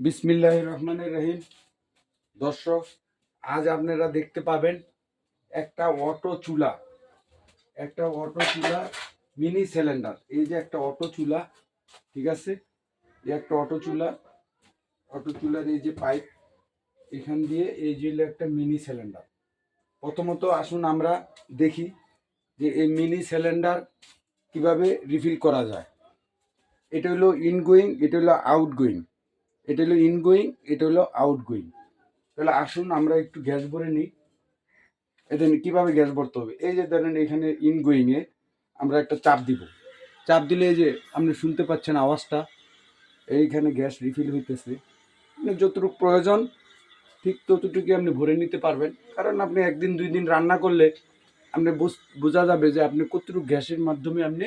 বিসমিল্লাহির রহমানির রহিম। দর্শক, আজ আপনারা দেখতে পাবেন একটা অটো চুলা, মিনি সিলিন্ডার। এই যে একটা অটো চুলা, ঠিক আছে, এই একটা অটো চুলার এই যে পাইপ, এখান দিয়ে এই যে একটা মিনি সিলিন্ডার। প্রথমত আসুন আমরা দেখি যে এই মিনি সিলিন্ডার কিভাবে রিফিল করা যায়। এটা হলো ইনগোয়িং, এটা হলো আউটগোয়িং, এটা হলো ইনগোয়িং, এটা হলো আউটগোয়িং। তাহলে আসুন আমরা একটু গ্যাস ভরে নিই। এখানে কীভাবে গ্যাস ভরতে হবে, এই যে ধরেন এখানে ইনগোয়িংয়ে আমরা একটা চাপ দিব। চাপ দিলে এই যে আপনি শুনতে পাচ্ছেন আওয়াজটা, এইখানে গ্যাস রিফিল হইতেছে। মানে যতটুকু প্রয়োজন ঠিক ততটুকুই আপনি ভরে নিতে পারবেন। কারণ আপনি একদিন দুই দিন রান্না করলে আপনি বোঝা যাবে যে আপনি কতটুকু গ্যাসের মাধ্যমে আপনি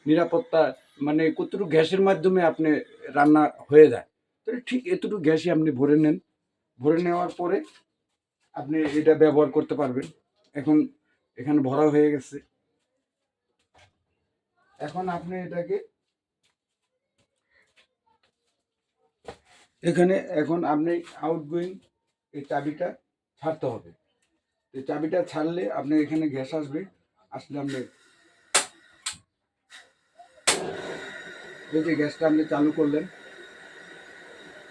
নিরাপত্তা, মানে কতটুকু গ্যাসের মাধ্যমে আপনি রান্না হয়ে যায়। তো ঠিক এতটুকু গ্যাসই আপনি ভরে নেন। ভরে নেওয়ার পরে আপনি এটা ব্যবহার করতে পারবেন। এখন এখানে ভরা হয়ে গেছে। এখন আপনি এটাকে এখন আপনি আউটগোয়িং এই চাবিটা ছাড়তে হবে। এই চাবিটা ছাড়লে আপনি এখানে গ্যাস আসবে। আসলে আপনি এই যে গ্যাসটা আপনি চালু করলেন,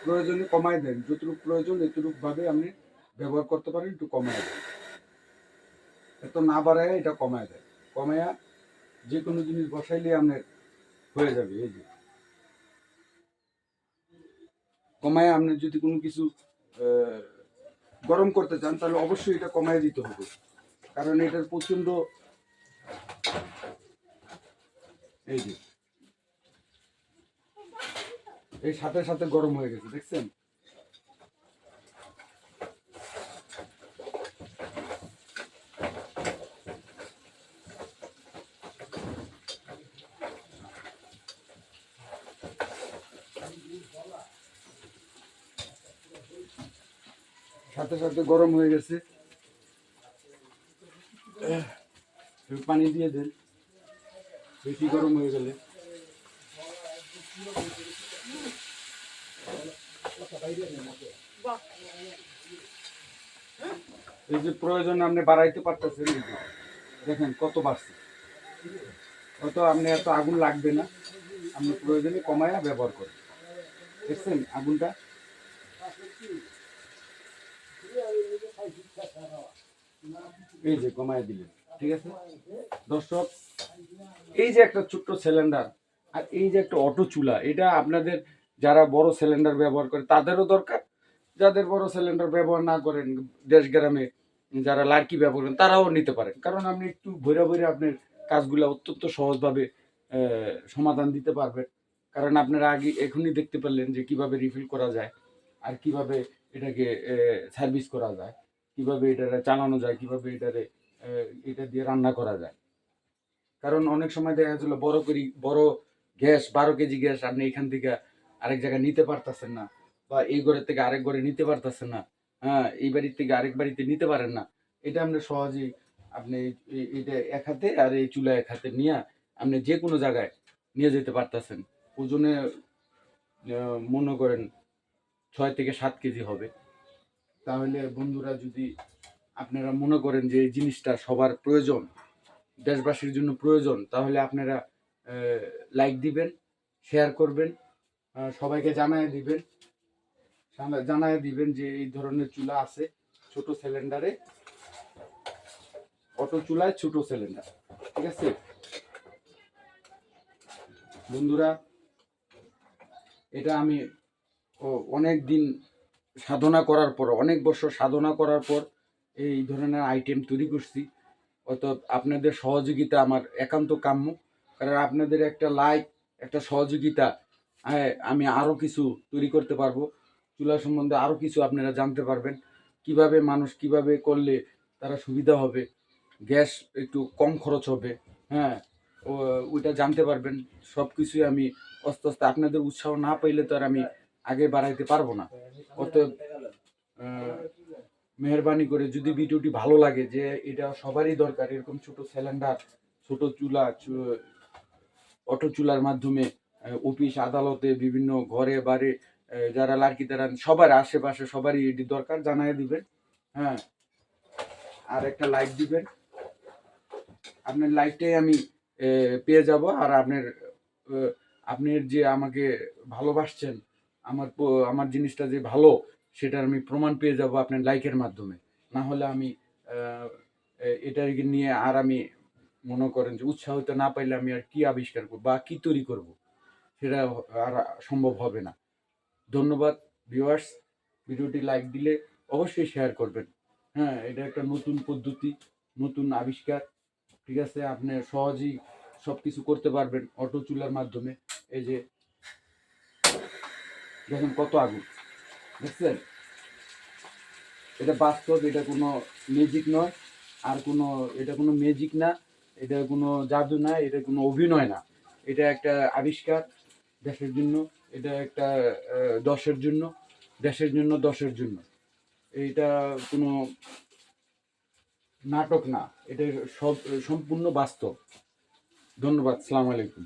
প্রয়োজনে কমায় দেন, যতটুকু প্রয়োজন এতটুকু ভাবে আপনি ব্যবহার করতে পারেন, একটু কমায় দেন। এত না বাড়ায় এটা কমায় দেয়, কমায়া যে কোনো জিনিস বসাইলে আপনার হয়ে যাবে। এই যে কমায় আপনি যদি কোনো কিছু গরম করতে চান তাহলে অবশ্যই এটা কমায় দিতে হবে। কারণ এটার প্রচণ্ড, এই যে এই সাথে সাথে গরম হয়ে গেছে, দেখছেন? সাথে সাথে গরম হয়ে গেছে। পানি দিয়ে দেন বেশি গরম হয়ে গেলে। এই যে প্রয়োজন আপনি বাড়াইতে পারতেছেন, এই যে দেখেন কত বাড়ছে। অত আপনি এত আগুন লাগবে না, আপনি প্রয়োজনে কমায়া ব্যবহার করেন। দেখছেন আগুনটা? এই যে কমায় দিলেন, ঠিক আছে দর্শক। এই যে একটা ছোট্ট সিলিন্ডার আর এই যে একটা অটো চুলা, এটা আপনাদের যারা বড় সিলিন্ডার ব্যবহার করে তাদেরও দরকার। যাদের বড় সিলিন্ডার ব্যবহার না করেন, দেশ গ্রামে যারা লার্কি ব্যবহার করেন তারাও নিতে পারেন। কারণ আপনি একটু ভৈরা ভৈরা আপনার কাজগুলো অত্যন্ত সহজভাবে সমাধান দিতে পারবেন। কারণ আপনারা আগে এখনই দেখতে পারলেন যে কিভাবে রিফিল করা যায় আর কিভাবে এটাকে সার্ভিস করা যায়, কিভাবে এটা চালানো যায়, কিভাবে এটা দিয়ে রান্না করা যায়। কারণ অনেক সময় দেখা যাচ্ছিল বড় গ্যাস, 12 কেজি গ্যাস আপনি এখান থেকে আরেক জায়গায় নিতে পারতেছেন না, বা এই ঘরের থেকে আরেক ঘরে নিতে পারতেছেন না। হ্যাঁ, এই বাড়ির থেকে আরেক বাড়িতে নিতে পারেন না। এটা আপনি সহজেই আপনি এটা এক হাতে আর এই চুলা এক হাতে নিয়ে আপনি যে কোনো জায়গায় নিয়ে যেতে পারতেছেন। ওজনে মনে করেন 6 থেকে 7 কেজি হবে। তাহলে বন্ধুরা, যদি আপনারা মনে করেন যে এই জিনিসটা সবার প্রয়োজন, দেশবাসীর জন্য প্রয়োজন, তাহলে আপনারা লাইক দিবেন, শেয়ার করবেন, সবাইকে জানায় দিবেন যে এই ধরনের চুলা আছে ছোট সিলিন্ডারে, অটো চুলায় ছোট সিলিন্ডার, ঠিক আছে বন্ধুরা? এটা আমি অনেক দিন সাধনা করার পর, অনেক বছর সাধনা করার পর এই ধরনের আইটেম তৈরি করছি। অর্থাৎ আপনাদের সহযোগিতা আমার একান্ত কাম্য। কারণ আপনাদের একটা লাইক, একটা সহযোগিতা, আমি আরও কিছু তৈরি করতে পারবো। চুলা সম্বন্ধে আরও কিছু আপনারা জানতে পারবেন, কিভাবে মানুষ কিভাবে করলে তারা সুবিধা হবে, গ্যাস একটু কম খরচ হবে। হ্যাঁ, ওইটা জানতে পারবেন। সব কিছুই আমি আস্তে আস্তে, আপনাদের উৎসাহ না পাইলে তো আর আমি আগে বাড়াইতে পারবো না। অতএব মেহরবানি করে যদি ভিডিওটি ভালো লাগে, যে এটা সবারই দরকার, এরকম ছোট সিলিন্ডার, ছোট চুলা, অটো চুলার মাধ্যমে অফিস আদালতে, বিভিন্ন ঘরে বাড়ি যারা লার্কি তারা সবার আশেপাশে সবারই এটি দরকার, জানাই দিবেন। হ্যাঁ, আর একটা লাইক দিবেন, আপনার লাইকটাই আমি পেয়ে যাব। আর আপনার যে আমাকে ভালোবাসছেন, আমার জিনিসটা যে ভালো সেটার আমি প্রমাণ পেয়ে যাব আপনার লাইকের মাধ্যমে। না হলে আমি এটাকে নিয়ে আর আমি মনে করেন যে উৎসাহিত না পাইলে আমি আর কি আবিষ্কার করবো বা কি তৈরি করব, সেটা আর সম্ভব হবে না। ধন্যবাদ ভিউয়ার্স, ভিডিওটি লাইক দিলে অবশ্যই শেয়ার করবেন। হ্যাঁ, এটা একটা নতুন পদ্ধতি, নতুন আবিষ্কার। ঠিক আছে, আপনি সহজেই সব কিছু করতে পারবেন অটো চুলার মাধ্যমে। এই যে দেখেন কত আগুন, দেখছেন? এটা বাস্তব, এটা কোনো ম্যাজিক নয়, আর কোনো এটা কোনো ম্যাজিক না, এটা কোনো জাদু না, এটা কোনো অভিনয় না। এটা একটা আবিষ্কার দেশের জন্য, এটা একটা দশের জন্য, দেশের জন্য, দশের জন্য। এইটা কোনো নাটক না, এটা সব সম্পূর্ণ বাস্তব। ধন্যবাদ, সালাম আলাইকুম।